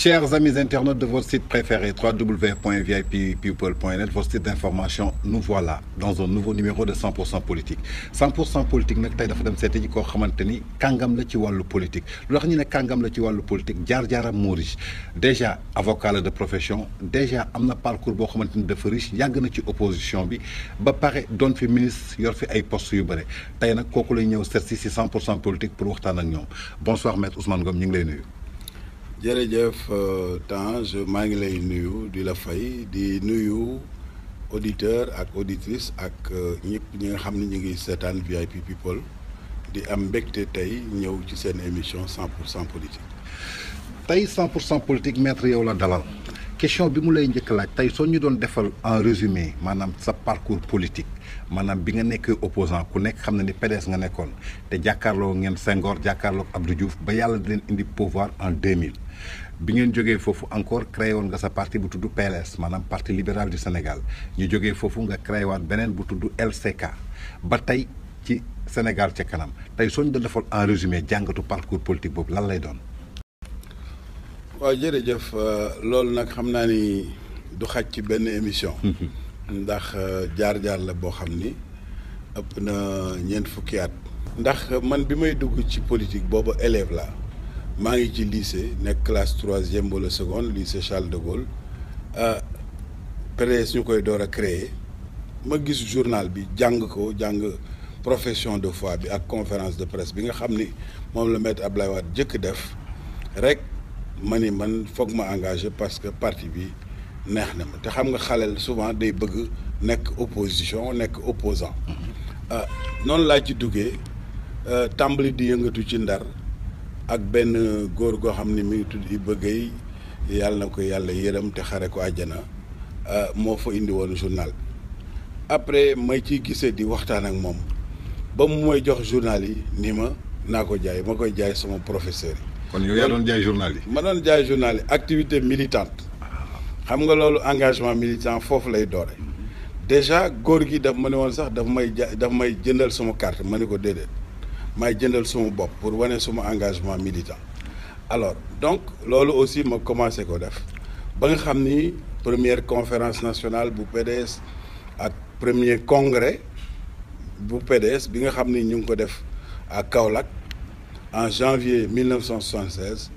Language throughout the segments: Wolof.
Chers amis internautes de votre site préféré www.vippeople.net, votre site d'information, nous voilà dans un nouveau numéro de 100% politique. 100% politique nag tey dafa dem seeti ji koo xamante ni kàngam la ci wàllu politique lu tax ñu ne kàngam la ci wàllu politique jaar-jaaram moo riche déjà avocat la de profession déjà am na parcours boo xamante ni dafa riche yàgg na ci opposition bi ba pare doon fi ministre yor fi ay postes yu bëre tey nag kooku lay ñëw seet si 100% politique pour waxtaan ak ñoom bonsoir maître Ousmane Ngom ñu ngi lay nuyu. jërëjëf Tange maa ngi lay nuyu di la fay di nuyu auditeur ak auditrice ak ñëpp ñi nga xam ne ñu ngi seetaan VIP People di am mbégte tey ñëw ci seen émission 100% politique. tey 100% politique maître yow la dalal question bi mu lay njëkk laaj tey soo ñu doon defal en résumé maanaam sa parcours politique maanaam bi nga nekk opposant ku nekk xam na ni PDS nga nekkoon te jàkkaarloo ngeen Senghor jàkkaarloo Abdou Diouf ba yàlla di leen indi pouvoir en 2000. bi ngeen jógee foofu encore créé woon nga sa parti bu tudd PLS maanaam parti libéral du Sénégal ñu jógee foofu nga créé waat beneen bu tudd LCK ba tey ci Sénégal ca kanam tey soo ñu doon defal en résumé jàngatu parcours politique boobu lan lay doon. waaw jërëjëf loolu nag xam naa ni du xaj ci benn émission. ndax jaar-jaar la boo xam ni ëpp na ñeent fukki at. ndax man bi may dugg ci politique boobu élève la maa ngi ci lycée nekk classe 3e wala seconde lycée Charles de Gaulle PDS ñu koy door a créer ma gis journal bi jàng profession de foi bi ak conférence de presse bi nga xam ni moom la maître Abdoulaye Wade jëkk def rek ma ni man foog ma engagé parce que parti bi neex na ma te xam nga xaleel souvent day bëgg nekk opposition nekk opposant noonu laa ci duggee tàmbali di yëngatu ci Ndar ak benn góor goo xam ni mi ngi tudd Iba Gueye yàlla na ko yàlla yërëm te xare ko àjjana moo fa indi woon journal bi après may ciy gisee di waxtaan ak moom ba mu may jox journal yi ni ma naa ko jaay ma koy jaay sama professeur yi. kon yow yaa doon jaay journal yi. ma doon jaay journal yi activité militante xam nga loolu engagement militant foofu lay doore déjà góor gi daf ma ne woon sax daf may jëndal sama carte ma ne ko déedéet. may jëndal suma bopp pour wane suma engagement militant alors donc loolu aussi ma commencé ko def ba nga xam ni première conférence nationale bu PDS ak premier congrès bu PDS bi nga xam ni ñu ngi ko def à Kaolack en janvier 1976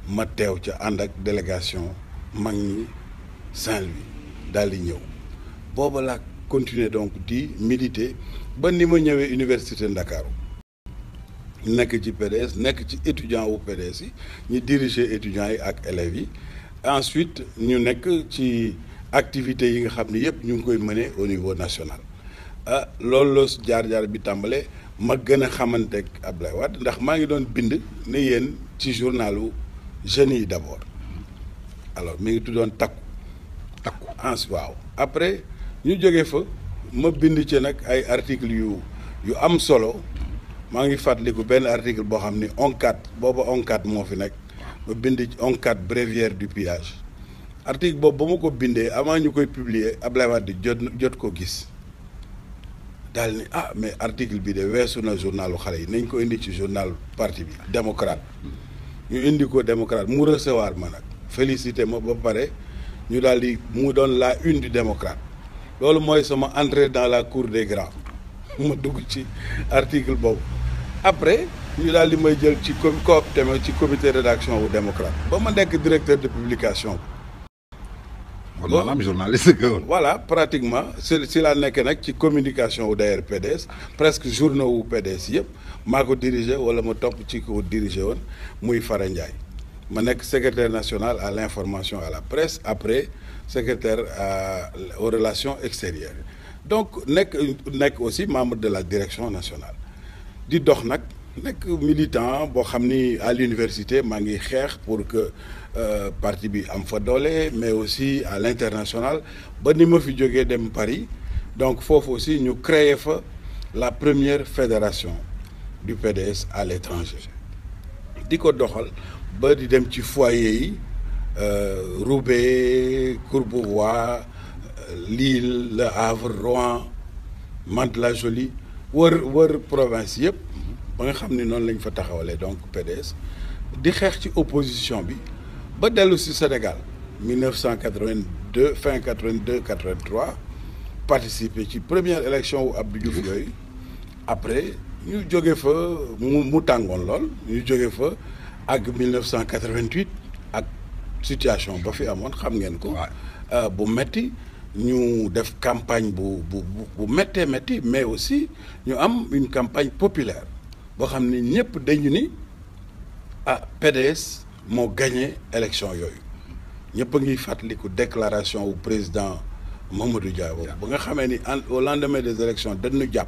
ma teew ca ànd ak délégation mag ñi Saint-Louis daal di ñëw booba laa continuer donc di militer ba ni ma ñëwee université Ndakaaru nekk ci PDS nekk ci étudiant wu PDS yi ñu diriger étudiants yi ak élèves yi ensuite ñu nekk ci activités yi nga xam ni yëpp ñu ngi koy mener au niveau national loolu la jaar-jaar bi tàmbale ma gën a xamanteeg Abdoulaye Wade ndax maa ngi doon bind ne yéen ci journalu jeunes yi d'abord alors mi ngi tuddoon takku waaw après ñu jógee fa ma bind ci nag ay articles yu am solo maa ngi fàttaliku benn article boo xam ni ONCAD booba ONCAD moo fi nekk ma bind ci ONCAD bréviaire du pillage article boobu ba ma ko bindee avant ñu koy publier Abdoulaye Wade jot ko gis daal ni mais article bi de weesu na journalu xale yi nañ ko indi ci journal parti bi démocrate ñu indi ko démocrate mu recevoir ma nag félicité ma ba pare ñu daal di mu doon la une du démocrate loolu mooy sama entrée dans la cour des grands ma dugg ci article boobu après ñu daal di may jël ci coopté ma ci comité rédaction bu démocrate ba ma nekk directeur de publication kon maanaam journaliste nga woon. voilà pratiquement si laa nekk nag ci communication wu d'ailleurs PDS presque journaux wu PDS yëpp maa ko dirigé wala ma topp ci ko dirigé woon muy Fara Ndiaye ma nekk secrétaire national à l'information à la presse après secrétaire aux relations extérieures donc nekk aussi membre de la direction nationale di dox nag nekk militant boo xam ni à l'université maa ngi xeex pour que parti bi am fa doole mais aussi à l'international ba ni ma fi jógee dem Paris donc foofu aussi ñu créer fa la première fédération du PDS à l'étranger di ko doxal ba di dem ci foyer yi Roubaix Courbevoie Lille Le Havre Rouen Mantes-la-Jolie wër province yëpp ba nga xam ni noonu lañ fa taxawalee donc PDS di xeex ci opposition bi ba dellu si Sénégal 1982 fin 82 83 participer ci première élection wu Abdou Diouf yooyu après ñu jóge fa mu tàngoon lool ñu jóge fa ak 1988 ak situation ba fi amoon xam ngeen ko. bu metti ñu def campagne bu méttee métti mais aussi ñu am une campagne populaire boo xam ni ñëpp dañu ni PDS moo gagné élection yooyu ñëpp a ngi fàttaliku déclaration wu président Mamadou Dia boobu ba nga xamee ni au lendemain des élections dañu jàpp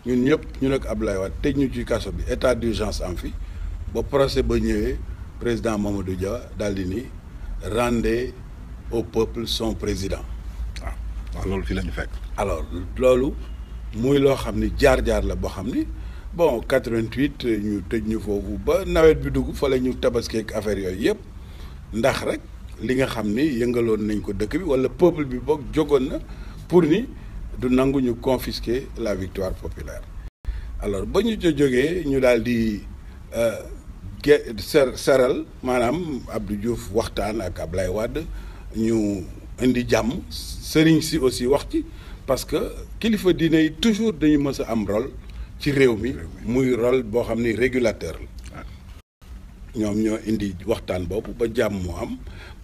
ñun ñëpp ñu nekk Abdoulaye Wade tëj ñu ci kaso bi état d'urgence am fi ba procès ba ñëwee président Mamadou Dia daal di ni rendez au peuple son président. waaw loolu fii la ñu fekk. alors loolu muy loo xam ni jaar-jaar la boo xam ni bon 88 ñu tëj ñu foofu ba nawet bi dugg fa la ñu tabaskeek affaire yooyu yëpp ndax rek li nga xam ni yëngaloon nañ ko dëkk bi wala peuple bi boog jógoon na pour ni du nangu ñu confisquer la victoire populaire. alors ba ñu ca jógee ñu daal di seral maanaam Abdou Diouf waxtaan ak Ablaye Wade ñu indi jàmm sëriñ si aussi wax ci parce que kilifa diine yi toujours dañu mës a am rôle ci réew mi muy rôle boo xam ni régulateur la ñoom ñoo indi waxtaan boobu ba jàmm mu am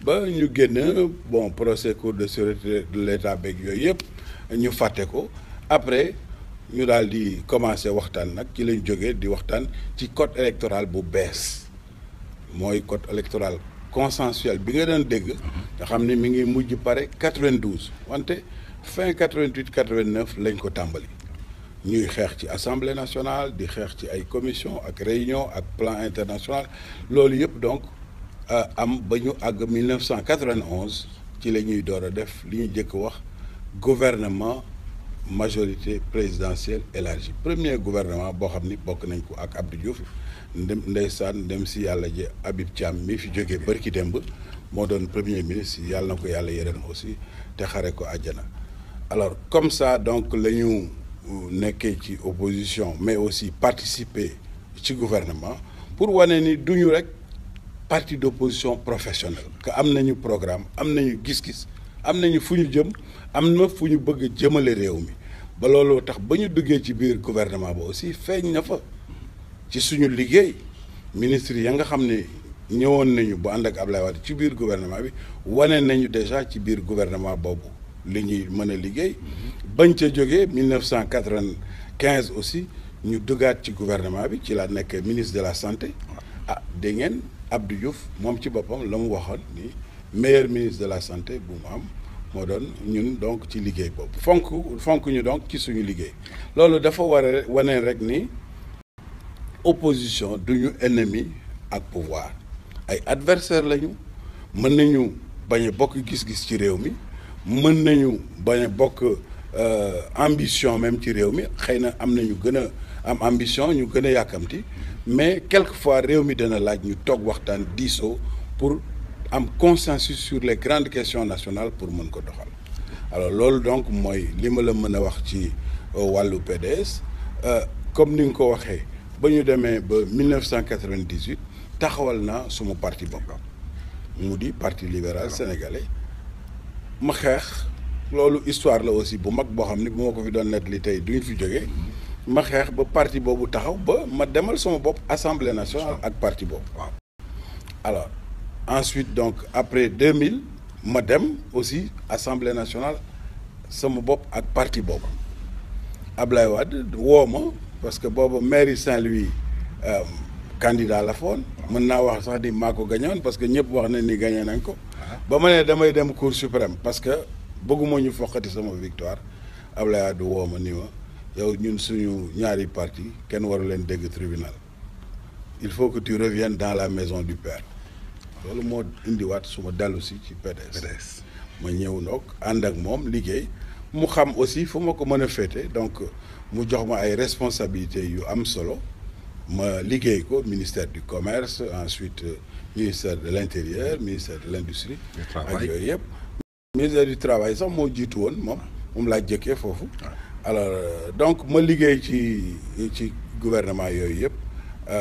ba ñu génn bon procès cour de sûreté de l'état beeg yooyu yëpp ñu fàtte ko après ñu daal di commencer waxtaan nag ci lañ jógee di waxtaan ci code électoral bu bees mooy code électoral consensuel bi nga doon dégg nga xam ne mi ngi mujj pare 92 wante fin 88 89 lañ ko tàmbali ñuy xeex ci assemblée nationale di xeex ci ay commission ak réunion ak plan international loolu yëpp donc am ba ñu àgg 1991 ci la ñuy door a def li ñu jëkk wax gouvernement majorité présidentielle élargie premier gouvernement boo xam ni bokk nañ ko ak Abdou Diouf ndeysaan dem si yàlla ji Habib Thiam mi fi jógee bërki démb moo doon premier ministre yàlla na ko yàlla yërëm aussi te xare ko àjjana alors comme ça donc la ñu nekkee ci opposition mais aussi participer ci gouvernement pour wane ni duñu rek parti d'opposition professionnel que am nañu programme am nañu gis-gis am nañu fu ñu jëm am na fu ñu bëgg a jëmale réew mi ba loolu tax ba ñu duggee ci biir gouvernement ba aussi feeñ na fa ci suñu liggéey ministre ya nga xam ne ñëwoon nañu bu ànd ak Ablaye Wade ci biir gouvernement bi wane nañu déjà ci biir gouvernement boobu li ñuy mën a liggéey bañ ca jógee 1995 aussi ñu duggaat ci gouvernement bi ci la nekk ministre de la santé dégg ngeen Abdou Diouf moom ci boppam la mu waxoon ni meilleur ministre de la santé bu mu am moo doon ñun donc ci liggéey boobu fonk ñu donc ci suñu liggéey loolu dafa war a wane rek ni opposition duñu ennemi ak pouvoir ay adversaire lañu mën nañu bañ a bokk gis-gis ci réew mi mën nañu bañ a bokk ambition même ci réew mi xëy na am nañu gën a am ambition ñu gën a yàkkamti mais quelquefois réew mi dana laaj ñu toog waxtaan diisoo pour am consensus sur les grandes questions nationales pour mën ko doxal alors loolu donc mooy li ma la mën a wax ci wàllu PDS comme ni nga ko waxee ba ñu demee ba 1998 taxawal naa suma parti boppam mu di parti libéral sénégalais ma xeex loolu histoire la aussi bu mag boo xam ni bu ma ko fi doon nettali tey duñ fi jógee ma xeex ba parti boobu taxaw ba ma demal sama bopp assemblée nationale ak parti boobu waaw alors ensuite donc après 2000 ma dem aussi assemblée nationale sama bopp ak parti boobu Ablaye Wade woo ma parce que boobu mairie Saint-Louis candidat la foon mën naa wax sax di maa ko gañoon parce que ñëpp wax nañ ni gañe nañ ko ba ma ne damay dem cour suprême parce que bëgguma ñu foqati sama victoire Ablaye Wade woo ma ni ma yow ñun suñu ñaari parti kenn waru leen dégg tribunal il faut que tu reviennes dans la maison du père loolu moo indiwaat suma dellu si ci PDS ma ñëw ndoog ànd ak moom liggéey mu xam aussi fu ma ko mën a féete donc mu jox ma ay responsabilités yu am solo ma liggéey ko ministère du commerce ensuite ministère de l'intérieur ministère de l'industrie ak yooyu yëpp ministère du travail sax moo jiitu woon moom laa jëkkee foofu alors donc ma liggéey ci gouvernement yooyu yëpp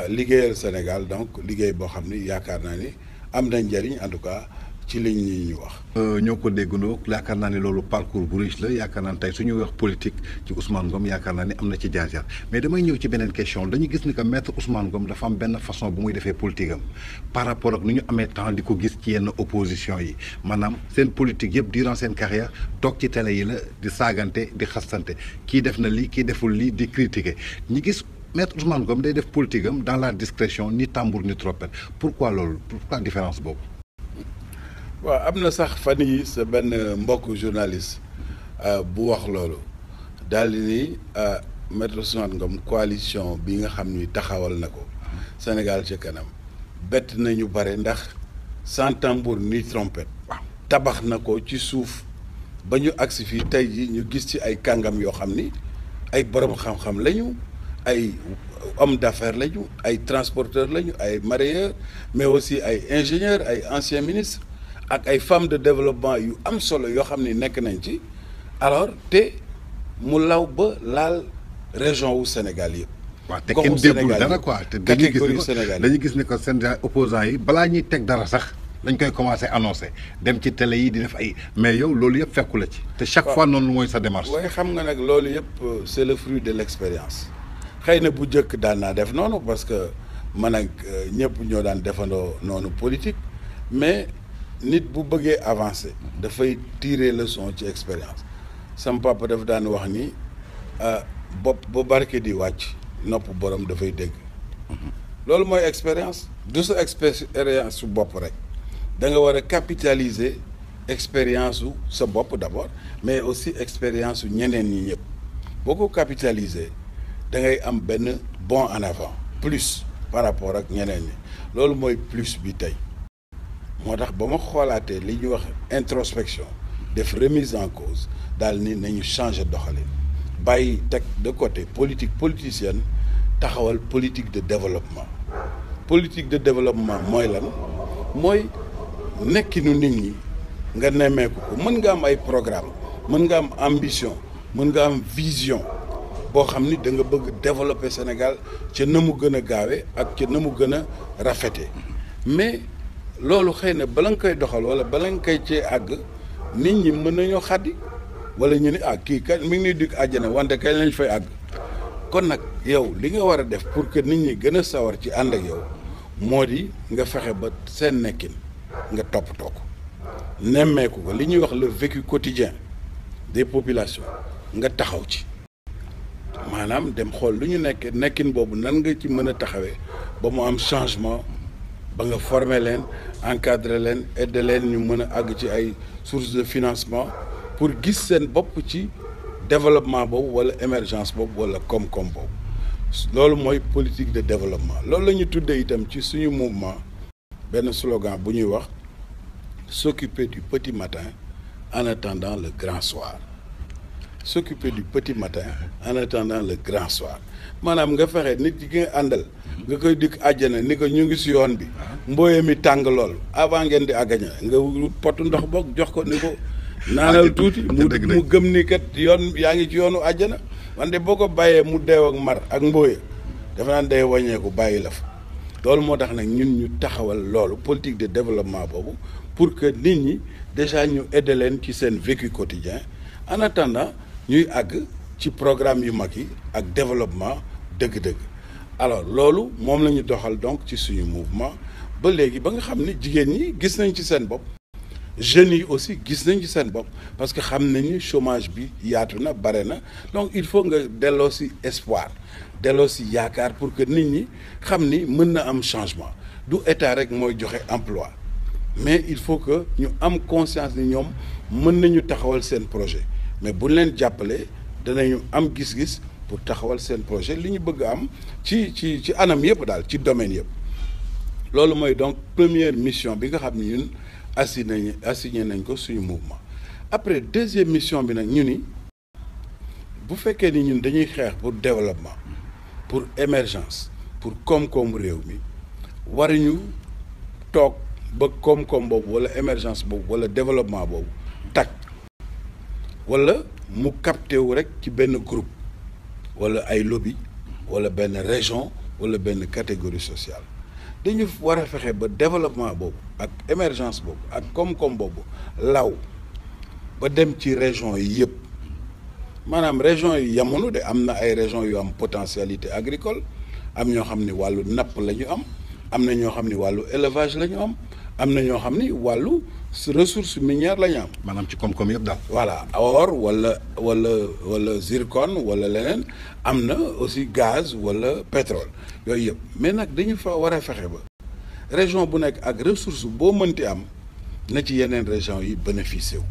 liggéeyal Sénégal donc liggéey boo xam ni yaakaar naa ni am na njëriñ en tout cas ci liñ ñi ñu wax. ñoo ko déggandoo yaakaar naa ne loolu parcours bu riche la yaakaar naa ne tey su ñuy wax politique ci Ousmane Ngom yaakaar naa ne am na ci jaar-jaar mais damay ñëw ci beneen question dañu gis ni que maître Ousmane Ngom dafa am benn façon bu muy defee politique am par rapport ak ni ñu amee temps di ko gis ci yenn opposition yi maanaam seen politique yëpp durant seen carrière toog ci télé yi la di saagante di xastante kii def na lii kii deful lii di critiquer ñi gis maître Ousmane Ngom day def politique am dans la discrétion ni tambour ni trompette pourquoi loolu pourquoi différence boobu. waaw am na sax fan yi sa benn mbokk journaliste bu wax loolu daal di ni maître Ousmane Ngom coalition bi nga xam ni taxawal na ko Sénégal ci kanam bett nañu bare ndax sans tambour ni trompette tabax na ko ci suuf ba ñu agsi fii tey ji ñu gis ci ay kàngam yoo xam ni ay borom xam-xam lañu ay homme d'affaires lañu ay transporteurs lañu ay mareyeurs mais aussi ay ingénieurs ay anciens ministres ak ay femmes de développement yu am solo yoo xam ni nekk nañ ci alors te mu law ba laal région wu Sénégal yëpp. waaw te kenn déggul dara quoi te dañuy gis ni que seen opposants yi balaa ñuy teg dara sax dañ koy commencer annoncer dem ci télé yi di def ay mais yow loolu yëpp fekku la ci. te chaque fois noonu mooy sa démarche. waaye xam nga nag loolu yëpp c'est le fruit de l'expérience xëy na bu njëkk daan naa def noonu parce que man ak ñëpp ñoo daan defandoo noonu politique mais. nit bu bëggee avancer dafay tirer leçon ci expérience sam papa daf daan wax ni bopp ba barke di wàcc nopp borom dafay dégg loolu mooy expérience du sa expérience su bopp rek da nga war a capitaliser expérience su sa bopp d'abord mais aussi expérience su ñeneen ñi ñëpp boo ko capitaliser da ngay am benn bond en avant plus par rapport ak ñeneen ñi loolu mooy plus bi tey moo tax ba ma xoolaatee li ñuy wax introspection def remise en cause daal ni nañu changer doxalin bàyyi teg de côté politique politicienne taxawal politique de développement mooy lan mooy nekkinu nit ñi nga nemmeeku ko mën nga am ay programme mën nga am ambition mën nga am vision boo xam ni da nga bëgg développer Sénégal ca na mu gën a gaawe ak ca na mu gën a rafete mais loolu xëy na bala nga koy doxal wala bala nga koy cee àgg nit ñi mën nañoo xaddi wala ñu ni kii kat mi ngi nuy dig àjjana wante kañ lañ fay àgg kon nag yow li nga war a def pour que nit ñi gën a sawar ci ànd ak yow moo di nga fexe ba seen nekkin nga toppatoo ko nemmeeku ko li ñuy wax le vécu quotidien des populations nga taxaw ci maanaam dem xool lu ñu nekkin boobu nan nga ci mën a taxawee ba mu am changement ba nga former leen encadrer leen aider leen ñu mën a àgg ci ay sources de financement pour gis seen bopp ci développement boobu wala émergence boobu wala koom-koom boobu loolu mooy politique de développement loolu la ñu tuddee itam ci suñu mouvement benn slogan bu ñuy wax s'occuper du petit matin en attendant le grand soir s'occuper du petit matin en attendant le grand soir maanaam nga fexe nit ki nga àndal nga koy dikk àjjana ni ko ñu ngi si yoon bi mbooye mi tàng lool avant ngeen di àggaña nga wut potu ndox boog jox ko ni ko naanal tuuti mu gëm ni kat yoon yaa ngi ci yoonu àjjana wante boo ko bàyyee mu deew ak mar ak mbooye dafa naan day wàññeeku bàyyi la fa loolu moo tax nag ñun ñu taxawal loolu politique de développement boobu pour que nit ñi déjà ñu aider leen ci seen vécu quotidien en attendant ñuy àgg ci programme yu mag yi ak développement dëgg-dëgg alors loolu moom la ñu doxal donc ci suñu mouvement ba léegi ba nga xam ne jigéen ñi gis nañ ci seen bopp jeunes yi aussi gis nañ ci seen bopp parce que xam nañu chômage bi yaatu na bare na donc il faut nga delloo si espoir delloo si yaakaar pour que nit ñi xam ni mën na am changement du état rek mooy joxe emploi mais il faut que ñu am conscience ni ñoom mën nañu taxawal seen projet mais buñ leen jàppalee danañu am gis-gis pour taxawal seen projet li ñu bëgg am ci anam yëpp daal ci domaine yëpp loolu mooy donc première mission bi nga xam ne ñun assigné nañ ko suñu mouvement après deuxième mission bi nag ñu ni bu fekkee ni ñun dañuy xeex pour développement pour émergence pour koom-koom réew mi waruñu toog ba koom-koom boobu wala émergence boobu wala développement boobu tag wala mu capté wu rek ci benn groupe wala ay lobby wala benn région wala benn catégorie sociale dañu war a fexe ba développement boobu ak émergence boobu ak koom-koom boobu law ba dem ci région yi yëpp maanaam région yi yamunu de am na ay région yu am potentialité agricole am ñoo xam ni wàllu napp la ñu am na ñoo xam ni wàllu élevage la ñu am na ñoo xam ni wàllu ressource minière la ñu am. maanaam ci koom-koom yëpp daal. voilà or wala zircon wala leneen am na aussi gaz wala pétrole yooyu yëpp mais nag dañu fa war a fexe ba région bu nekk ak ressource boo mënti am na ci yeneen région yi bénéficié wu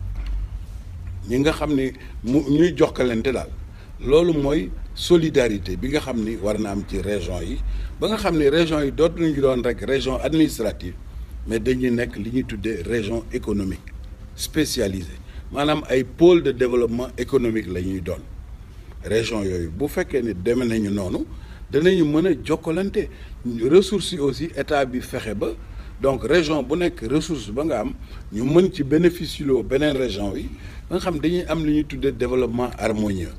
ñi nga xam ni ñuy jokkalante daal loolu mooy solidarité bi nga xam ni war na am ci région yi ba nga xam ni région yi dootuñu doon rek région administrative mais dañuy nekk li ñuy tuddee région économique spécialisée maanaam ay pôle de développement économique la ñuy doon région yooyu bu fekkee ni demee nañu noonu danañu mën a jokkalante ressources yi aussi état bi fexe ba donc région bu nekk ressource ba nga am ñu mën ci bénéficier loo beneen région yi ba nga xam dañuy am li ñuy tuddee développement harmonieux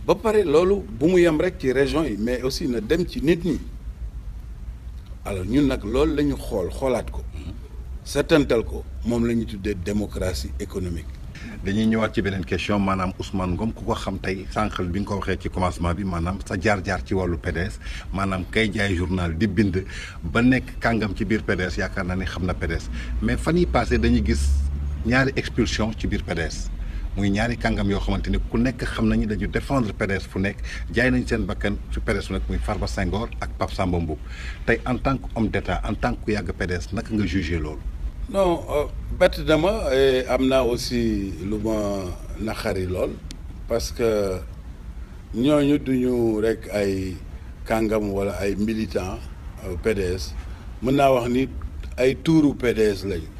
ba pare loolu bu mu yem rek ci région yi mais aussi na dem ci nit ñi alors ñun nag loolu la ñu xoolaat ko setantal ko moom la ñuy tuddee démocratie économique. dañuy ñëwaat ci beneen question maanaam Ousmane Ngom ku ko xam tey sànqal bi nga ko waxee ci commencement bi maanaam sa jaar-jaar ci wàllu PDS maanaam kay jaay journal di bind ba nekk kàngam ci biir PDS yaakaar naa ne xam na PDS mais fan yi passé dañuy gis ñaari expulsion ci biir PDS muy ñaari kàngam yoo xamante ni ku nekk xam nañu dañu défendre PDS fu nekk jaay nañ seen bakkan ci PDS fu nekk muy Farba Senghor ak Pape Samba Mboup tey en tant que homme d'état en tant que ku yàgg PDS naka nga jugé loolu. non bett dama am naa aussi lu ma naqari lool parce que ñooñu duñu rek ay kàngam wala ay militants PDS mën naa wax ni ay tuuru PDS lañu.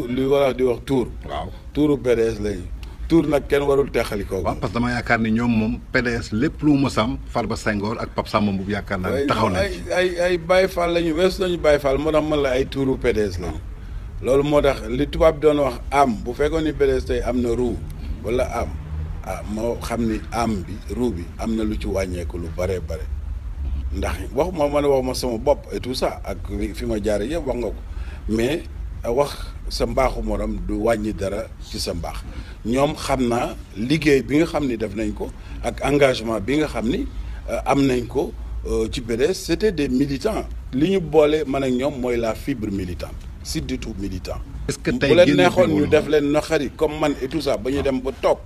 li war a di wax tuur. waaw tuuru PDS lañu. tuur nag kenn warul teqali kooku. waaw parce que dama yaakaar ni ñoom moom PDS lépp lu mu sam Farba Senghor ak Pape Samba Mboup yaakaar naa ne taxaw nañ ci ay Baye Fall lañu weesu nañu Baye Fall moo tax man la ay tuuru PDS lañu. loolu moo tax li tubaab doon wax am bu fekkoon ni PDS tey am na ruu wala am moo xam ni am bi ruu bi am na lu ci wàññeeku lu bare bare ndax waxuma man waxuma sama bopp et tout ça ak fi ma jaare yëpp wax nga ko mais wax sa mbaaxu morom du wàññi dara ci sa mbaax ñoom xam naa liggéey bi nga xam ni def nañ ko ak engagement bi nga xam ni am nañ ko ci PDS c'était des militants li ñu boole man ak ñoom mooy la fibre militante c'est du tout militant. est-ce que tey bu leen neexoon ñu def leen naqari comme man et tout ça ba ñu dem ba toog.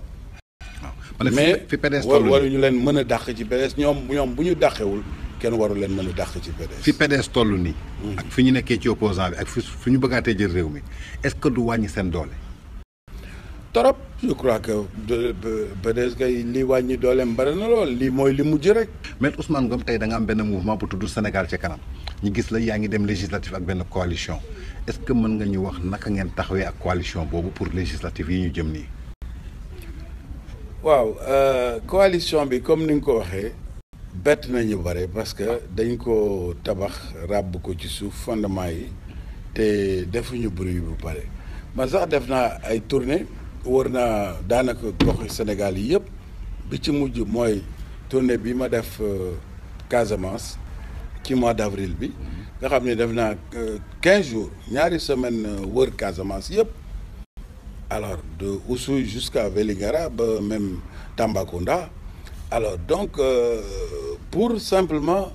mais fi PDS toll waruñu leen mën a dàq ci PDS ñoom bu ñu dàqewul kenn waru leen mën a dàq ci PDS. fi PDS toll nii. ak fi ñu nekkee ci opposant bi ak fi ñu bëggaatee jël réew mi est-ce que du wàññi seen doole. torop je crois que PDS kay li wàññi dooleem bari na lool lii mooy li mujj rek. mais Ousmane Ngom tey da nga am benn mouvement bu tudd Sénégal ci kanam ñu gis la yaa ngi dem législative ak benn coalition est-ce que mën nga ñu wax naka ngeen taxawee ak coalition boobu pour législative yi ñu jëm nii. waaw coalition bi comme ni nga ko waxee bett nañu bare parce que dañ ko tabax ràbb ko ci suuf fondement yi te defuñu bruit bu bare man sax def naa ay tournée wër naa daanaka goxi Sénégal yi yëpp bi ci mujj mooy tournée bi ma def Casamance ci mois d'avril bi nga xam ne def naa 15 jours ñaari semaine wër Casamance yëpp alors de Oussouye jusqu'à Vélingara ba même Tambacounda alors donc pour simplement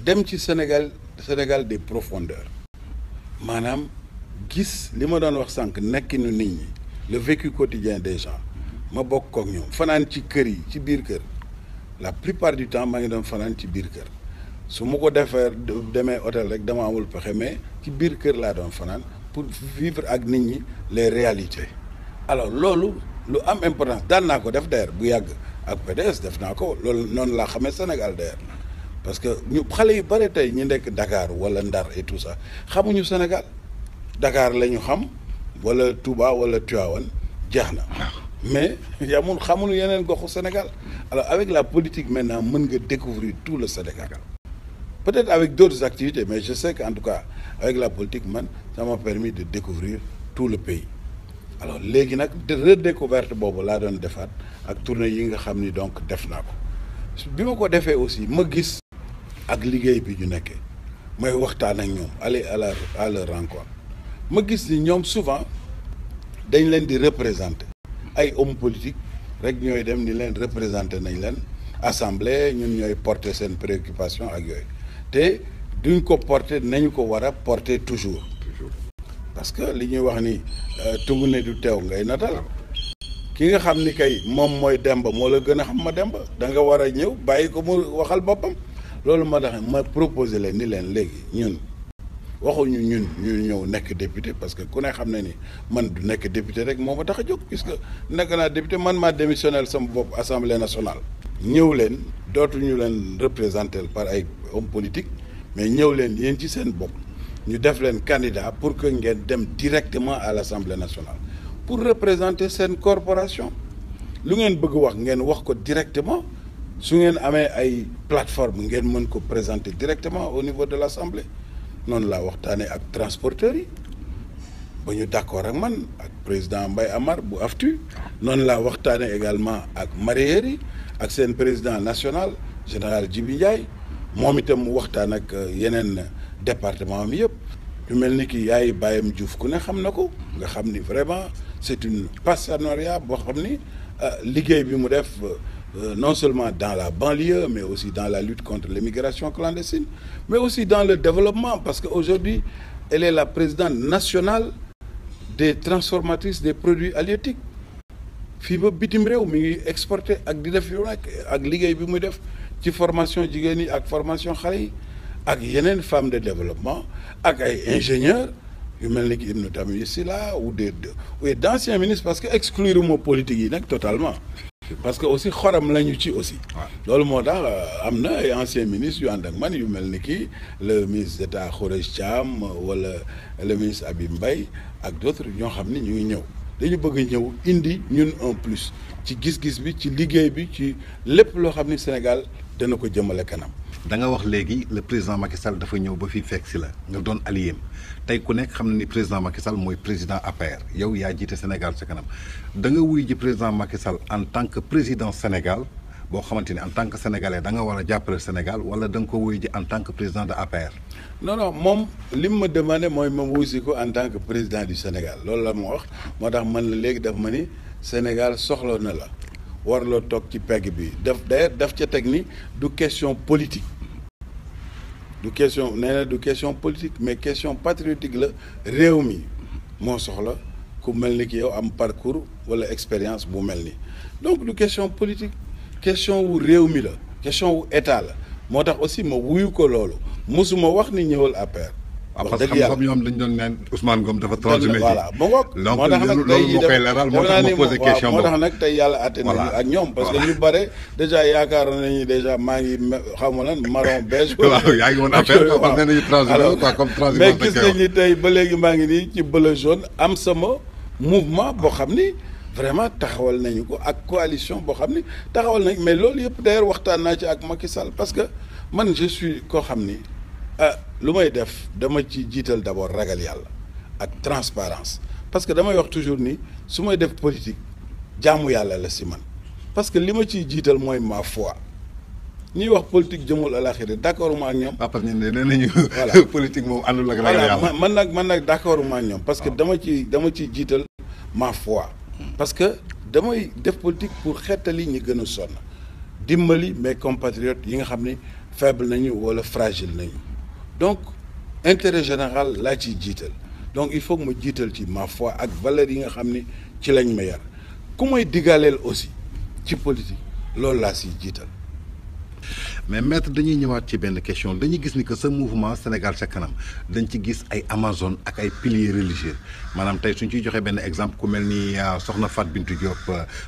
dem ci Sénégal des profondeurs maanaam gis li ma doon wax sànq nekkinu nit ñi le vécu quotidien des gens ma bokk kook ñoom fanaan ci kër yi ci biir kër la plupart du temps maa ngi doon fanaan ci biir kër su ma ko demee hôtel rek dama amul pexe mais ci biir kër laa doon fanaan pour vivre ak nit ñi les réalités alors loolu lu am importance daan naa ko def d'ailleurs bu yàgg ak PDS def naa ko loolu noonu laa xamee Sénégal d'ailleurs parce que ñu xale yu bare tey ñu nekk Dakar wala Ndar et tout ça xamuñu Sénégal Dakar la ñu xam wala Touba wala Tivaouane jeex na mais yamul xamuñu yeneen goxu Sénégal alors avec la politique maintenant mën nga découvrir tout le Sénégal peut-être avec d'autres activités mais je sais qu'en tout cas avec la politique man ça m'a permis de découvrir tout le pays alors léegi nag redécouverte boobu laa doon defaat ak tournée yi nga xam ni donc def naa ko bi ma ko defee aussi ma gis ak liggéey bi ñu nekkee may waxtaan ak ñoom aller à leur rencontre ma gis ni ñoom souvent dañ leen di représenter ay hommes politiques rek ñooy dem ni leen représenter nañ leen assemblée ñun ñooy porter seen préoccupation ak yooyu te duñ ko porter nañu ko war a porter toujours parce que li ñuy wax ni tungu ne du teew ngay natal ki nga xam ni kay moom mooy Demba moo la gën a xam ma Demba da nga war a ñëw bàyyi ko mu waxal boppam loolu ma tax ma proposé leen ni leen léegi ñun waxuñu ñun ñu ñëw nekk député parce que ku ne xam ne ni man du nekk député rek moo ma tax a jóg puisque nekk naa député man maa démissionnel sama bopp assemblée nationale. ñëw leen dootuñu leen représenté par ay hommes politiques mais ñëw leen yéen ci seen bopp ñu def leen candidat pour que ngeen dem directement à l'assemblée nationale pour représenter seen corporation lu ngeen bëgg wax ngeen wax ko directement su ngeen amee ay plateforme ngeen mën ko présenter directement au niveau de l'assemblée noonu laa waxtaanee ak transporteurs yi ba ñu d'accord ak man ak président Mbaye Amar bu AFTU noonu laa waxtaanee également ak mareyeurs yi ak seen président national général Djibi Ndiaye moom itam mu waxtaan ak yeneen département am yëpp yu mel ni ki yaay Bayam Diouf ku ne xam na ko nga xam ni vraiment c'est une partenariat boo xam ni liggéey bi mu def non seulement dans la banlieue mais aussi dans la lutte contre l'immigration clandestine mais aussi dans le développement parce que aujourd'hui elle est la présidente nationale des transformatrices des produits halieutiques fii ba bitim réew mi ngi exporté ak di def yu nekk ak liggéey bi muy def ci formation jigéen yi ak formation xale yi ak yeneen femmes de développement ak ay ingénieurs yu mel ni ki Ibn Tamimi Sylla ou d'anciens ministres parce que exclure mo politique yi nag totalement parce que aussi xoram lañu ci aussi loolu moo tax am na ay anciens ministres yu ànd ak man yu mel ni ki le ministre d'État Khoureyssi Thiam wala le ministre Habib Mbaye ak d'autres ñoo xam ni ñu ngi ñëw dañu bëgg ñëw indi ñun un plus ci gis-gis bi ci liggéey bi ci lépp loo xam ni Sénégal dana ko jëmale kanam. da nga wax léegi le président Macky Sall dafa ñëw ba fii fekk si la nga doon allié tey ku nekk xam na ni président Macky Sall mooy président APR yow yaa jiite Sénégal sa kanam da nga wuy ji président Macky Sall en tant que président Sénégal boo xamante ni en tant que sénégalais da nga war a jàppale Sénégal wala da nga ko wuy ji en tant que président de APR. non non moom li mu ma demandé mooy ma wuy si ko en tant que président du Sénégal loolu la ma wax moo tax man la léegi daf ma ni Sénégal soxla na la warloo toog ci pegg bi daf ca teg ni du question politique. du question nee na du question politique mais question patriotique la réew mi moo soxla ku mel ni ki yow am parcours wala expérience bu mel ni donc du question politique question wu réew mi la question wu état la moo tax aussi ma wuyu ko loolu mosuma wax ni ñëwal APR. wax dëgg yàlla parce que ñoom dañu doon naan Ousmane Ngom dafa transhumé. voilà ba ngoog moo tax nag tey jii moo tax ma posé question moo tax nag tey yàlla àtte nañu ak ñoom. parce que ñu bare déjà yaakaar nañu déjà maa ngi xaw ma lan marron beige. waaw yaa ngi woon affaire quoi parce que nee nañu transhumé quoi comme transhumé. mais gis nañ ni tey ba léegi maa ngi nii ci bleu jaune am sama mouvement boo xam ni vraiment taxawal nañu ko ak coalition boo xam ni taxawal nañ mais loolu yëpp d'ailleurs waxtaan naa ci ak Macky Sall parce que man je suis koo xam ni. lu may def dama ci jiital d'abord ragal yàlla ak transparence parce que damay wax toujours ni su may def politique jaamu yàlla la si man parce que li ma ciy jiital mooy ma foi ñuy wax politique jëmul alaxira d'accord ma ak ñoom. parce que nee nañu. voilà politique moom àndul ak ragal yàlla. man nag d'accord ma ak ñoom. parce que dama ciy jiital ma foi. parce que damay def politique pour xettali ñi gën a sonn dimbali mes compatriotes yi nga xam ni faible nañu wala fragile nañu. donc intérêt général laa ciy jiital donc il faut que ma jiital ci ma foi ak valeurs yi nga xam ni ci lañ ma yar ku may diggaleel aussi ci politique loolu laa siy jiital. mais maître dañuy ñëwaat ci benn question dañuy gis ni que ce mouvement Sénégal ca kanam dañ ci gis ay amazone ak ay piliers religieux maanaam tey suñ ciy joxee benn exemple ku mel ni soxna Fat Bintou Diop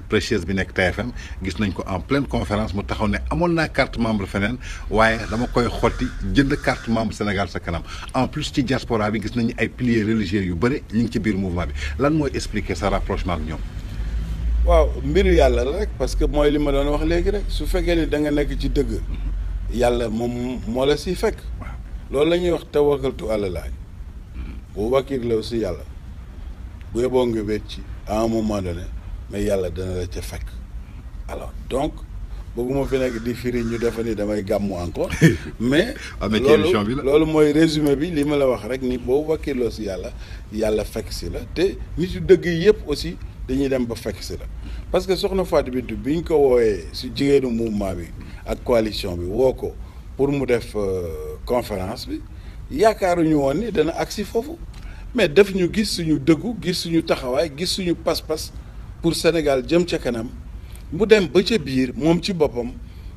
prêcheuse bi nekk TFM gis nañ ko en pleine conférence mu taxaw ne amoon naa carte membre feneen waaye dama koy xotti jënd carte membre Sénégal ca kanam en plus ci diaspora bi gis nañu ay piliers religieux yu bëri ñu ngi ci biir mouvement bi lan mooy expliquer sa rapprochement ak ñoom. waaw mbiru yàlla la rek parce que mooy li ma doon wax léegi rek su fekkee ni da nga nekk ci dëgg yàlla moom moo la siy fekk loolu la ñuy wax tawakkaltu àla laay bu wakkir la aussi yàlla bu yeboo nga wéet ci à un moment donné mais yàlla dana la ca fekk alors donc bëgguma fi nekk di firi ñu defa ni damay gàmmu encore mais loolu loolu mooy résumé bi li ma la wax rek ni boo wakkiloo si yàlla fekk si la te nit yu dëgg yi yëpp aussi dañuy dem ba fekk si la parce que soxna Fatou Bintou bi ñu ko woowee si jigéenu mouvement bi ak coalition bi woo ko pour mu def conférence bi yaakaaruñu woon ni dana agsi foofu mais daf ñu gis suñu dëggu gis suñu taxawaay gis suñu pas-pas pour Sénégal jëm ca kanam mu dem ba ca biir moom ci boppam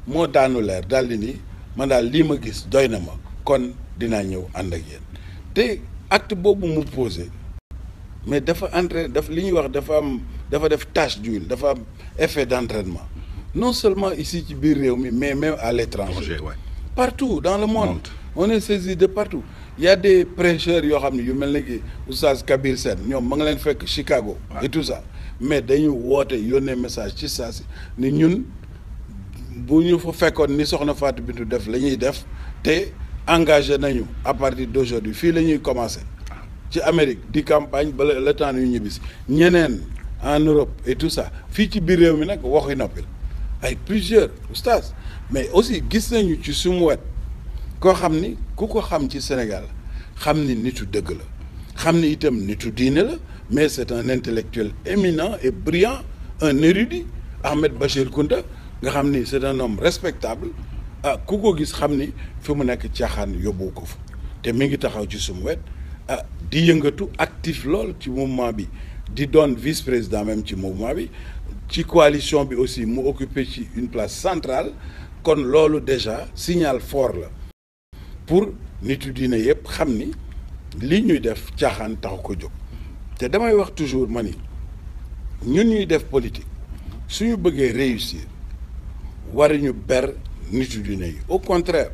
moo daanu leer daal di ni man daal lii ma gis doy na ma kon dinaa ñëw ànd ak yéen te acte boobu mu posé mais dafa li ñuy wax dafa def tache d'huile dafa am effet d'entraînement non seulement ici ci biir réew mi mais même à l'étranger partout dans le monde on est saisi de partout il y a des prêcheurs yoo xam ne yu mel ne ki Oustaz Kabir Sène ñoom ma nga leen fekk Chicago et tout ça mais dañu woote yónnee message ci saa si ni ñun bu ñu fa fekkoon ni soxna Fatou Bintou def la ñuy def te engagé nañu à partir d'aujourd'hui fii la ñuy commencer ci Amérique di campagne ba le temps yu ñibbisi ñeneen en Europe et tout ça fii ci biir réew mi nag waxi noppil ay plusieurs oustaz mais aussi gis nañu ci sumu wet koo xam ni ku ko xam ci Sénégal xam ni nitu dëgg la xam ni itam nitu diine la mais c'est un intellectuel éminent et brillant un érudit Ahmed Bachir Kounta nga xam ni c'est un homme respectable ku ko gis xam ni fi mu nekk caaxaan yóbbu ko fa te mi ngi taxaw ci sumu wet di yëngatu actif lool ci mouvement bi di doon vice-président même ci mouvement bi ci coalition bi aussi mu occupé ci une place centrale kon loolu déjà signal fort la pour nitu diine yëpp xam ni li ñuy def caaxaan taxu ko jóg te damay wax toujours ma ni ñun ñuy def politique suñu bëggee réussir waruñu ber nitu diine yi au contraire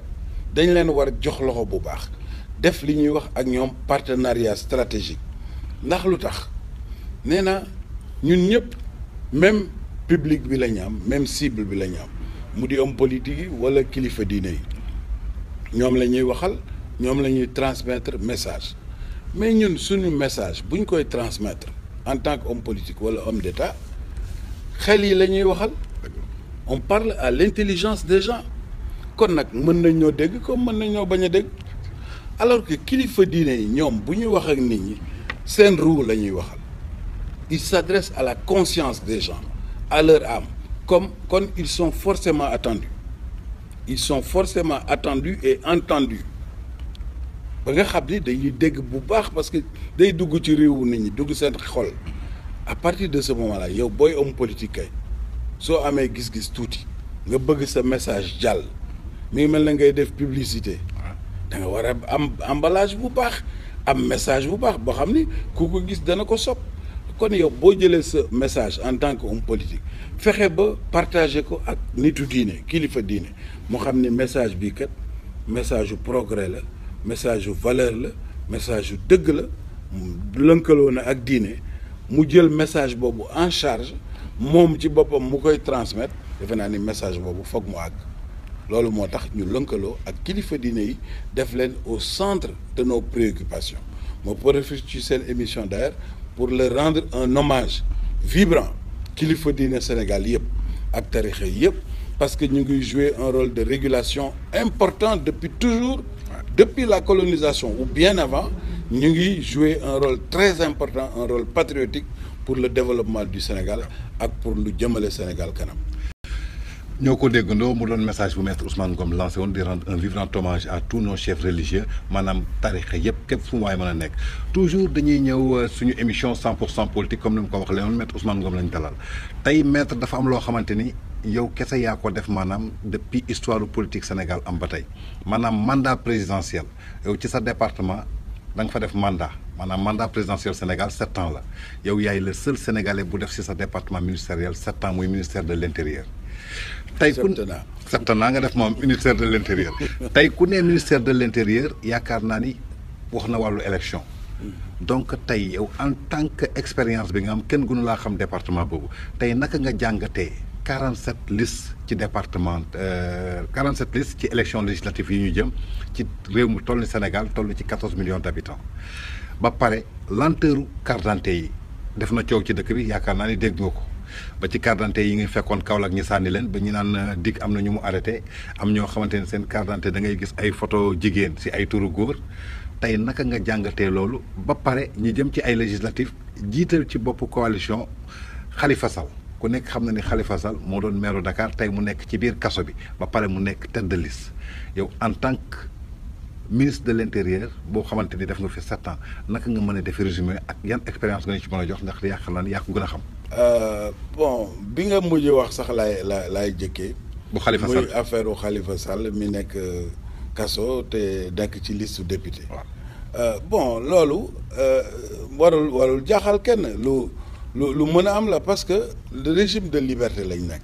dañ leen war jox loxo bu baax def li ñuy wax ak ñoom partenariat stratégique ndax lu tax nee na ñun ñëpp même public bi la ñu am même cible bi la ñu am mu di homme politique yi wala kilifa diine yi ñoom la ñuy waxal ñoom la ñuy transmettre message mais ñun suñu message bu ñu koy transmettre en tant que homme politique wala homme d'État xel yi la ñuy waxal on parle à l'intelligence des gens kon nag mën nañ ñoo dégg comme mën nañ ñoo bañ a dégg alors que kilifa diine yi ñoom bu ñuy wax ak nit ñi seen ruu la ñuy waxal ils s'adressent à la conscience des gens à leur âme kon ils sont forcément attendus et entendus ba nga xam ni dañuy dégg bu baax parce que day dugg ci réewu nit ñi dugg seen xol à partir de ce moment-là yow booy homme politique kay soo amee gis-gis tuuti nga bëgg sa message jàll mi ngi mel na ngay def publicité da nga war a am emballage bu baax am message bu baax boo xam ni ku ko gis dana ko sopp kon yow boo jëlee sa message en tant que homme politique fexe ba partager ko ak nitu diine kilifa diine mu xam ni message bii kat message yu progrès la message yu valeur la message yu dëgg la lënkaloo na ak diine mu jël message boobu en charge moom ci boppam mu koy transmettre defe naa ni message boobu foog mu àgg loolu moo tax ñu lënkaloo ak kilifa diine yi def leen au centre de nos préoccupations moo profite ci seen émission d'ailleurs pour leur rendre un hommage vibrant kilifa diine Sénégal yëpp ak tarixa yëpp parce que ñu ngi jouer un rôle de régulation important depuis toujours depuis la colonisation ou bien avant ñu ngi jouer un rôle très important un rôle patriotique pour le développement du Sénégal ak pour lu jëmale Sénégal kanam. ñoo ko déggandoo mu doon message bu maître Ousmane Ngom lancé woon di rendre un vibrant hommage à tous nos chefs religieux maanaam tarixa yëpp képp fu mu waay mën a nekk toujours dañuy ñëw suñu émission 100% politique comme ni mu ko wax léegi maître Ousmane Ngom lañ dalal tey maître dafa am loo xamante ni yow kese yaa ko def maanaam depuis histoire politique Sénégal am ba tey maanaam mandat présidentiel yow ci sa département da nga fa def mandat maanaam mandat présidentiel Sénégal 7 ans la yow yaay le seul sénégalais bu def ci sa département ministériel 7 ans muy ministère de l'intérieur. tey ku septennat nga def moom ministère de l'intérieur tey ku ne ministère de l'intérieur yaakaar naa ni wax na wàllu élection donc tey yow en tant que expérience bi nga am kenn gënu laa xam département boobu tey naka nga jàngatee 47 listes ci département 47 listes ci élection législative yi ñu jëm ci réew mu toll ni Sénégal toll ci 14 millions d'habitants ba pare lenteuru carte d'identité yi def na coow ci dëkk bi yaakaar naa ni dégg nga ko ba ci carte d'identité yi nga fekkoon Kaolack ñi sànni leen ba ñu naan dig am na ñu mu arrêté am ñoo xamante ne seen carte d'identité da ngay gis ay photo jigéen si ay turu góor tey naka nga jàngatee loolu ba pare ñu jëm ci ay législatif jiital ci bopp coalition Khalifa Sall ku nekk xam na ni Khalifa Sall moo doon maire Dakar tey mu nekk ci biir kaso bi ba pare mu nekk tête de liste yow en tant que ministre de l'intérieur boo xamante ni def nga fi 7 ans naka nga mën a def résumé ak yan expérience nga ñu ci mën a jox ndax yaakaar naa ne yaa ko gën a xam. bon bi nga mujj wax sax laay jëkkee. bu Khalifa Sall muy affaire u Khalifa Sall mi nekk kaso te nekk ci liste député. waaw bon loolu warul jaaxal kenn lu mën a am la parce que le régime de liberté lañ nekk.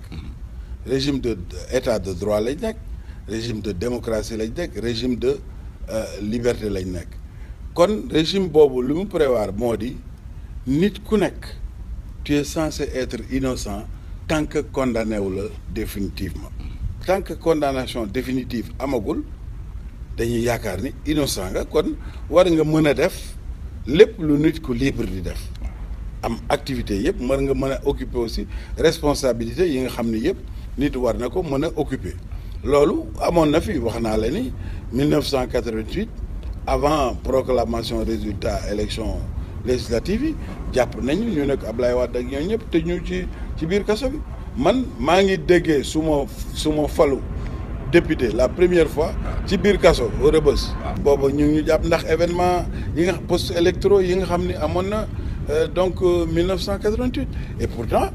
régime de état de droit lañ nekk. régime de démocratie lañ nekk régime de liberté lañ nekk kon régime boobu lu mu prévoir moo di nit ku nekk tu es censé être innocent tant que condamné wu la définitivement tant que condamnation définitive amagul dañuy yaakaar ni innocent nga kon war nga mën a def lépp lu nit ku libre di def am activité yëpp war nga mën a occuper aussi responsabilité yi nga xam ni yëpp nit war na ko mën a occuper loolu amoon na fi wax naa la ni 1988 avant proclamation résultat élection législative yi jàpp nañu ñu nekk Ablaye Wade ak ñoom ñëpp te ñu ci biir kaso bi man maa ngi déggee su ma falu député la première fois ci biir kaso au Rebeuss booba ñu jàpp ndax événement yi nga post électoraux yi nga xam ni amoon na donc 1988 et pourtant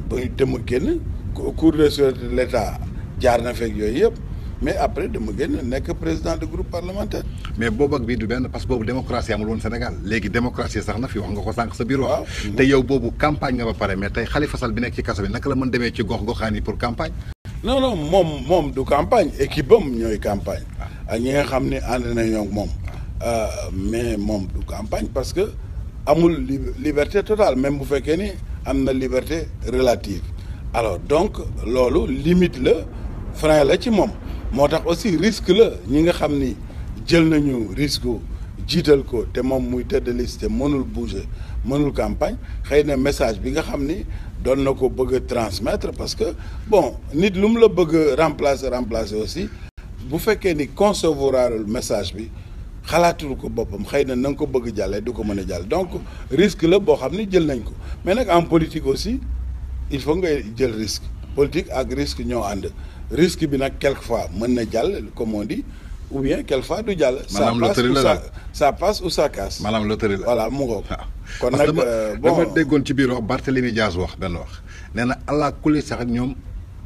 ba dama génn cour de sûreté de l'État jaar na fekk yooyu yëpp mais après dama génn nekk président de groupe parlementaire. mais boobu ak bii du benn parce que boobu démocratie amul woon Sénégal léegi démocratie sax na fi wax nga ko sànq sa biir wax. te yow boobu campagne nga ba pare mais tey Khalifa Sall bi nekk ci kaso bi naka la mën demee ci gox-goxaan yi pour campagne. non moom du campagne équipe am ñooy campagne. ak ñi nga xam ne ànd nañoo ak moom. mais moom du campagne parce que amul liberté totale même bu fekkee ni am na liberté relative alors donc loolu limite la. frein la ci moom moo tax aussi risque la ñi nga xam ni jël nañu risque jiital ko te moom muy tête de liste te mënul bouger mënul campagne xëy na message bi nga xam ni doon na ko bëgg a transmettre parce que bon nit lu mu la bëgg a remplacer aussi bu fekkee ni concevoir message bi xalaatul ko boppam xëy na nga ko bëgg jàllee du ko mën a jàll donc risque la boo xam ni jël nañ ko mais nag en politique aussi il faut ngay jël risque politique ak risque ñoo ànd risque bi nag quelquefois mën na jàll comme on dit ou bien quelquefois du jàll. ça passe ou ça casse. maanaam loterie la voilà mu ngoog. kon nag bon dama déggoon ci biir wax Barthélémy Dias wax benn wax nee na allah kulli sax ñoom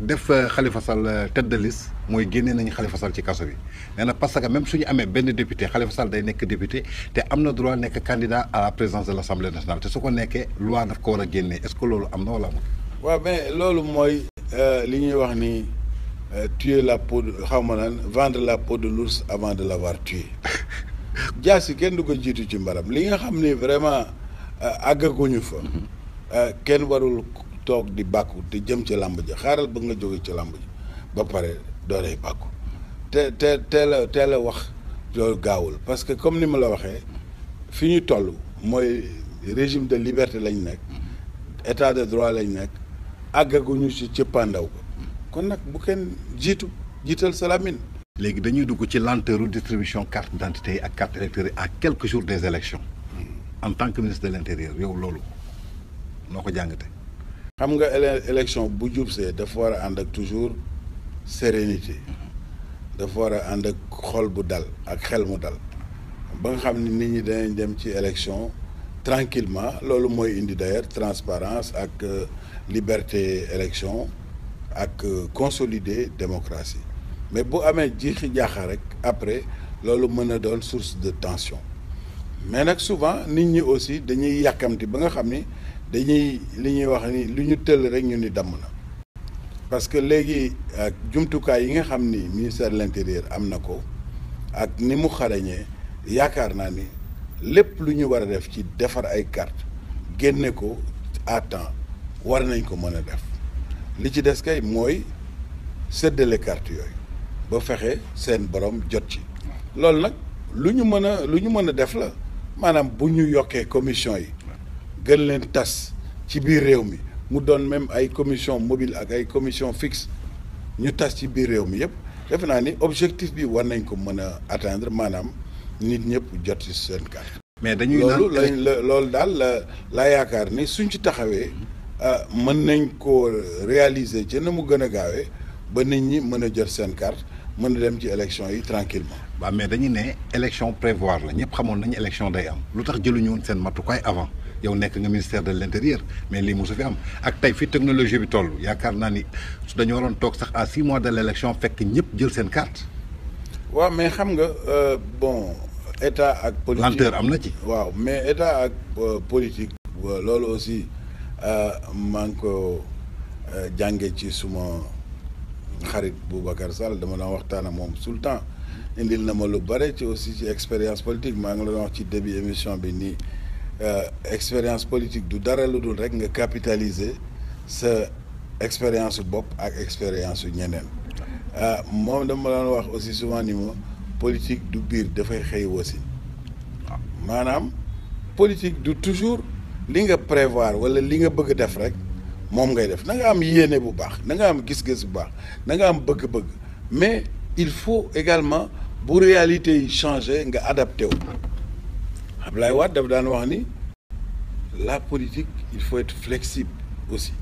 def Khalifa Sall tête de liste mooy génnee nañu Khalifa Sall ci kaso bi nee na parce que même suñu amee benn député Khalifa Sall day nekk député te am na droit nekk candidat à la présidence de l'Assemblée nationale te su ko nekkee loi daf ko war a génnee est-ce que loolu am na wala amul. waaw mais loolu mooy li ñuy wax ni. tuer la peau xaw ma naan vendre la peau de l'ours avant de l'avoir tué jaasi kenn du ko jiitu ci mbaram li nga xam ni vraiment àggaguñu fa kenn warul toog di bàkku te jëm ci làmb ja xaaral ba nga jóge ci làmb ji ba pare dooley bàkku teel a wax loolu gaawul parce que comme ni ma la waxee fi ñu toll mooy régime de liberté lañ nekk état de droit lañ nekk àggaguñu ci cëppaandaw ko kon nag bu kenn jiital Salamine. léegi dañuy dugg ci lenteuru distribution carte d'identité yi ak carte électorale yi à quelques jours des élections en tant que ministre de l'intérieur yow loolu noo ko jàngate xam nga élection bu jubsee dafa war a ànd ak toujours sérénité dafa war a ànd ak xol bu dal ak xel mu dal ba nga xam ne nit ñi danañ dem ci élection tranquillement loolu mooy indi d'ailleurs transparence ak liberté élection ak consolider démocratie mais bu amee jiixi jaaxa rek après loolu mën a doon source de tension mais nag souvent nit ñi aussi dañuy yàkkamti ba nga xam ni dañuy li ñuy wax ni lu ñu tëll rek ñu ni damm na parce que léegi ak jumtukaay yi nga xam ni ministère de l'intérieur am na ko ak ni mu xarañee yaakaar naa ni lépp lu ñu war a def ci defar ay carte génne ko à temps war nañ ko mën a def li ci des kay mooy séddale carte yooyu ba fexe seen borom jot ci loolu nag lu ñu mën a def la maanaam bu ñu yokkee commission yi gën leen tas ci biir réew mi mu doon même ay commission mobile ak ay commission fixe ñu tas ci biir réew mi yëpp defe naa ni objectif bi war nañ ko mën a atteindre maanaam nit ñëpp jot ci seen carte. mais dañuy loolu daal la yaakaar ni suñ ci taxawee mën nañ ko réaliser ci na mu gën a gaawee ba nit ñi mën a jot seen carte mën a dem ci élection yi tranquillement waaw mais dañuy ne élection prévoir la ñëpp xamoon nañu élection day am lu tax jëluñu woon seen matukaay avant yow nekk nga ministère de l'intérieur mais lii mosu fi am ak tey fi technologie bi toll yaakaar naa ni su dañu waroon toog sax à 6 mois de l'élection fekk ñëpp jël seen carte. waaw mais xam nga bon état ak politique lenteur am na ci. waaw mais état ak politique loolu aussi maa ngi ko jànge ci suma xarit Boubacar Sall dama doon waxtaan ak moom tout le temps indil na ma lu bare ci aussi ci expérience politique maa ngi la doon wax ci début émission bi nii expérience politique du dara lu dul rek nga capitaliser sa expérience su bopp ak expérience su ñeneen moom dama doon wax aussi souvent ni ma politique du biir dafay xëy wasi maanaam politique du toujours li nga prévoir wala li nga bëgg def rek moom ngay def na nga am yéene bu baax na nga am gis-gis bu baax na nga am bëgg-bëgg mais il faut également bu réalité yi changer nga adapté wu Abdoulaye Wade daf daan wax ni la politique il faut être flexible aussi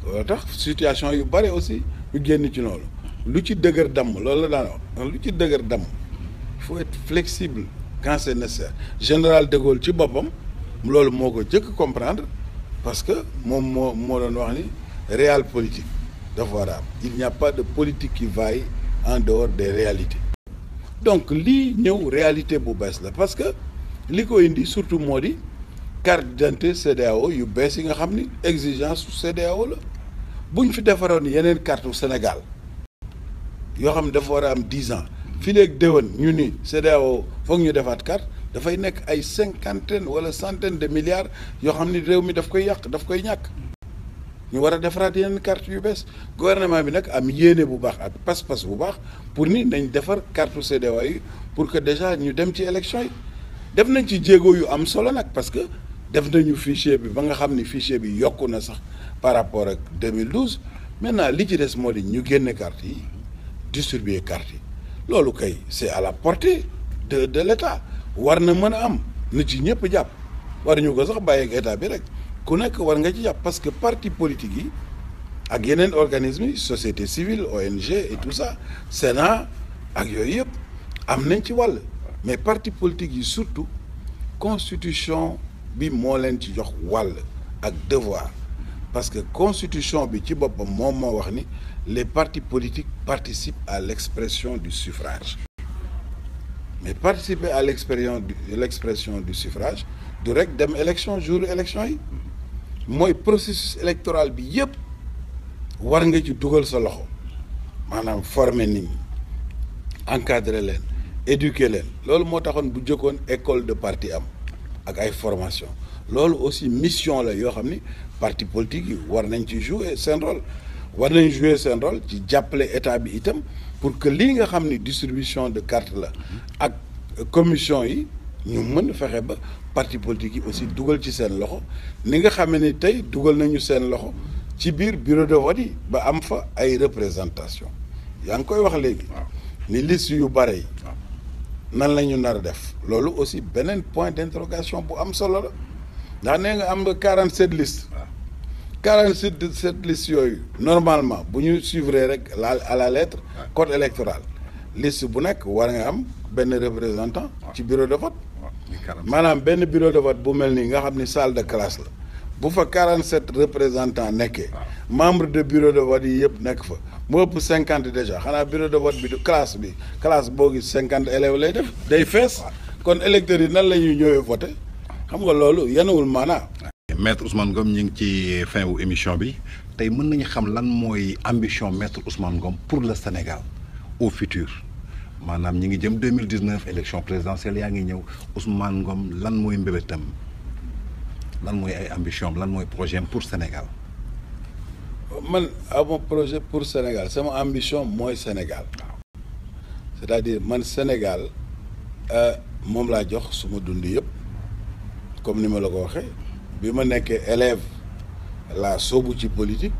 loolu tax situation yu bare aussi ñu génn ci loolu lu ci dëgër damm loolu la daan wax lu ci dëgër damm il faut être flexible quand c'est nécessaire général de Gaulle ci boppam loolu moo ko jëkk comprendre parce que moom moo doon wax ni réel politique dafa war a am il n'y a pas de politique qui vaille en dehors des réalités donc lii ñëw réalité bu bees la parce que li ko indi surtout moo di carte d'identité CEDEAO yu bees yi nga xam ni exigence CEDEAO la buñ fi defaroon yeneen carte Sénégal yoo xam ne dafa war a am 10 ans fii léegi déwén ñu ni CEDEAO foog ñu defaat carte dafay nekk ay 50 wala 100 de milliards yoo xam ni réew mi daf koy yàq daf koy ñàkk ñu war a defaraat yeneen carte yu bees gouvernement bi nag am yéene bu baax ak pas-pas bu baax pour ni nañ defar carte CEDEAO yi pour que déjà ñu dem ci élection yi def nañ ci jéego yu am solo nag parce que def nañu fichier bi ba nga xam ni fichier bi yokku na sax par rapport ak 2012 maintenant li ci des moo di ñu génne carte yi distribuer carte yi loolu kay c'est à la portée de l'État war na mën a am na ci ñëpp jàpp war ñu ko sax bàyyi ak état bi rek ku nekk war nga ci jàpp parce que parti politique yi ak yeneen organismes yi société civile ONG et tout ça Sénat ak yooyu yëpp am nañ ci wàll mais parti politique yi surtout constitution bi moo leen ci jox wàll ak devoir parce que constitution bi ci boppam moom moo wax ni les partis politiques participent à l'expression du suffrage mais participer à l'expression du suffrage du rek dem élection jour élection yi mooy processus électoral bi yëpp war nga ci dugal sa loxo maanaam former nit ñi encadrer leen éduquer leen loolu moo taxoon bu jëkkoon école de parti am ak ay formation loolu aussi mission la yoo xam ni parti politique yi war nañ ci jouer seen rôle war nañ jouer seen rôle ci jàppale état bi itam pour que lii nga xam ni distribution de carte la ak commission yi ñu mën fexe ba parti politique yi aussi dugal ci seen loxo ni nga xam ne tey dugal nañu seen loxo ci biir bureau de vote yi ba am fa ay représentation yaa ngi koy wax léegi ni liste yu bare yi nan la ñu nar a def loolu aussi beneen point d'interrogation bu am solo la ndax nee nga am nga 47 listes 47 listes yooyu normalement bu ñu suivre rek à la lettre code électoral liste bu nekk war nga am benn représentant ci bureau de vote maanaam benn bureau de vote bu mel nii nga xam ni salle de classe la bu fa 47 représentants nekkee membre de bureau de vote yi yëpp nekk fa mu ëpp 50 déjà xanaa bureau de vote bi du classe boo gis 50 élèves lay def day fees kon électeurs yi nan la ñuy ñëwee voter xam nga loolu yenuwul maanaa. Maître Ousmane Ngom ñu ngi ci fin wu émission bi tey mën nañu xam lan mooy ambition Maître Ousmane Ngom pour le Sénégal au futur maanaam ñi ngi jëm 2019 élection présidentielle yaa ngi ñëw Ousmane Ngom lan mooy mbébétam lan mooy ay ambition lan mooy projet pour Sénégal. man amoo projet pour Sénégal sama ambition mooy Sénégal c'est-à-dire man Sénégal moom laa jox suma dund yëpp comme ni ma la ko waxee bi ma nekkee élève laa soobu ci politique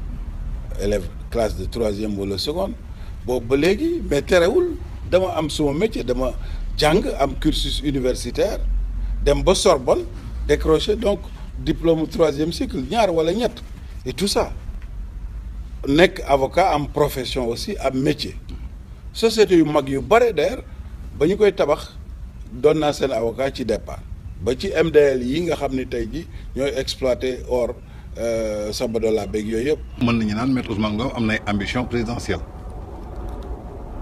élève classe de 3e wala seconde boobu ba léegi mais terewul dama am suma métier dama jàng am cursus universitaire dem ba Sorbonne décroché donc diplôme 3e cycle ñaar wala ñett et tout ça nekk avocat am profession aussi am métier société yu mag yu bare d'ailleurs ba ñu koy tabax doon naa seen avocat ci départ ba ci MDL yi nga xam ni tey ji ñooy exploité or Sabodala beeg yooyu yëpp. mën nañu naan maître Ousmane Ngom am nay ambition présidentielle.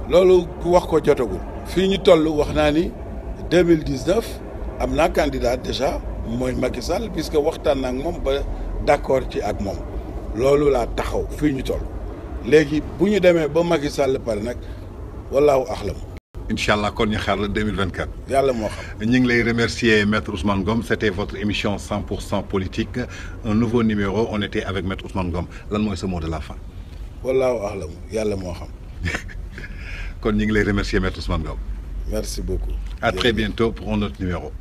loolu ku wax ko jotagul fii ñu toll wax naa ni 2019 am naa candidat déjà mooy Macky Sall puisque waxtaan na ak moom ba d'accord ci ak moom loolu laa taxaw fii ñu toll léegi bu ñu demee ba Macky Sall pare nag wallaahu axlam. incha allah kon ñu xaar la 2024. yàlla moo xam. ñu ngi lay remercier maître Ousmane Ngom c'était votre émission 100% politique un nouveau numéro on était avec maître Ousmane Ngom lan mooy sa mot de la fin. wallaahu axlam yàlla moo xam. kon ñu ngi lay remercier maître Ousmane Ngom. merci beaucoup. À très bientôt pour un autre numéro.